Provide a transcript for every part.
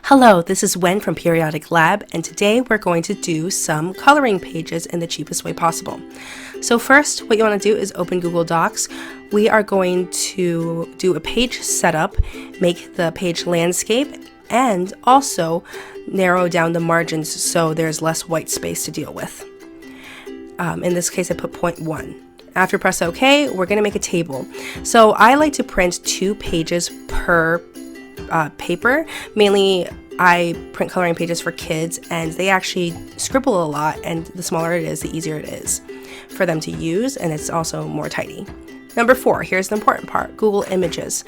Hello, this is Wen from Periodic Lab, and today we're going to do some coloring pages in the cheapest way possible. So first, what you want to do is open Google Docs. We are going to do a page setup, make the page landscape, and also narrow down the margins so there's less white space to deal with. In this case, I put 0.1. After press OK, we're going to make a table. So I like to print 2 pages per paper. Mainly I print coloring pages for kids, and they actually scribble a lot, and the smaller it is, the easier it is for them to use, and it's also more tidy. Number 4, here's the important part, Google Images.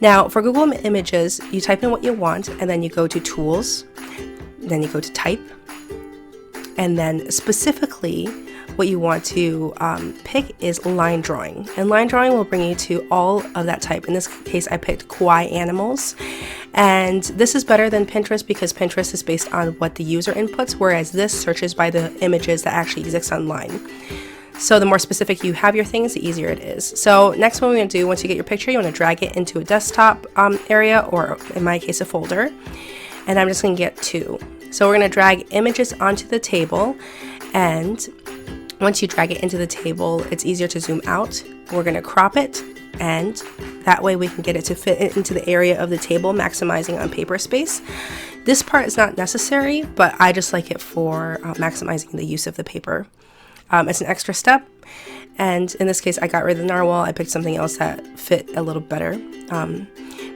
Now for Google Images, you type in what you want, and then you go to Tools, then you go to Type, and then specifically what you want to pick is line drawing, and line drawing will bring you to all of that type. In this case, I picked kawaii animals, and this is better than Pinterest because Pinterest is based on what the user inputs, whereas this searches by the images that actually exist online. So the more specific you have your things, the easier it is. So next, what we're going to do, once you get your picture, you want to drag it into a desktop area, or in my case, a folder, and I'm just going to get 2. So we're going to drag images onto the table, and once you drag it into the table, it's easier to zoom out. We're going to crop it, and that way we can get it to fit into the area of the table, maximizing on paper space. This part is not necessary, but I just like it for maximizing the use of the paper. It's an extra step, and in this case I got rid of the narwhal. I picked something else that fit a little better,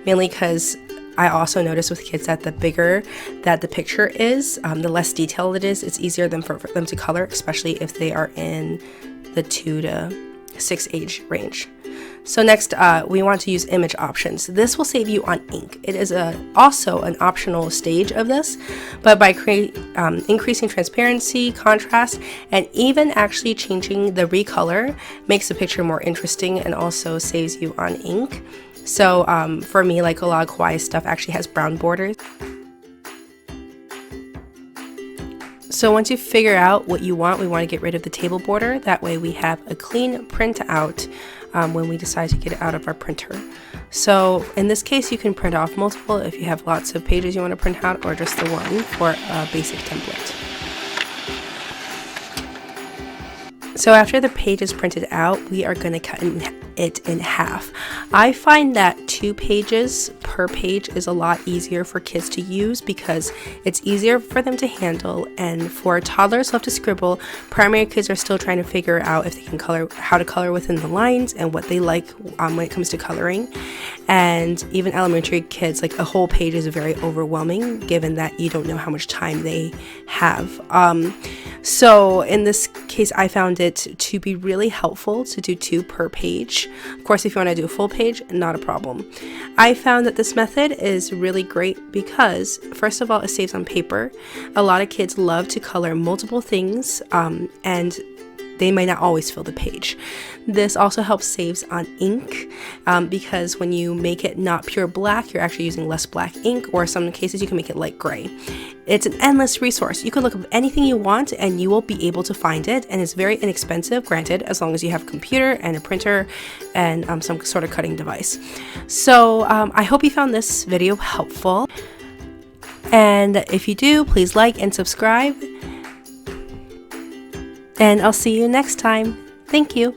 mainly because I also noticed with kids that the bigger that the picture is, the less detailed it is. It's easier for them to color, especially if they are in the 2 to 6 age range. So next, we want to use image options. This will save you on ink. It is also an optional stage of this, but by increasing transparency, contrast, and even actually changing the recolor makes the picture more interesting and also saves you on ink. So for me, like a lot of kawaii stuff actually has brown borders. So once you figure out what you want, we want to get rid of the table border. That way we have a clean print out when we decide to get it out of our printer. So in this case, you can print off multiple if you have lots of pages you want to print out, or just the one for a basic template. So after the page is printed out, we are going to cut it in half. I find that 2 pages per page is a lot easier for kids to use because it's easier for them to handle, and for toddlers who have to scribble, primary kids are still trying to figure out if they can color, how to color within the lines, and what they like when it comes to coloring. And even elementary kids, like a whole page is very overwhelming given that you don't know how much time they have. So in this case, I found it to be really helpful to do 2 per page. Of course, if you want to do a full page, not a problem. I found that this method is really great because, first of all, it saves on paper. A lot of kids love to color multiple things, and they might not always fill the page. This also helps saves on ink because when you make it not pure black, you're actually using less black ink, or in some cases you can make it light gray. It's an endless resource. You can look up anything you want and you will be able to find it, and it's very inexpensive, granted, as long as you have a computer and a printer and some sort of cutting device. So I hope you found this video helpful, and if you do, please like and subscribe. And I'll see you next time. Thank you.